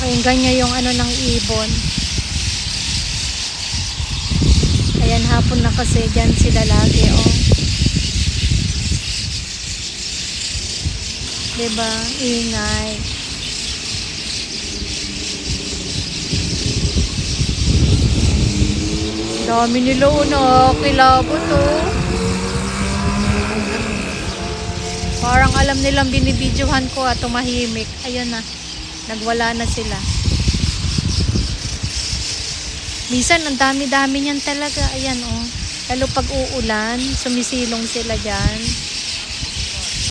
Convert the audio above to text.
Ayun, ganyan yung ano ng ibon. Ayan, hapon na kasi dyan sila lagi, oh. Diba? Ingay. Dami nila, oh, kilabot, oh. Parang alam nilang binibidyohan ko at tumahimik. Ayun na. Nagwala na sila. Minsan, ang dami-dami niyan talaga. Ayan, oh. Lalo pag uulan, sumisilong sila dyan.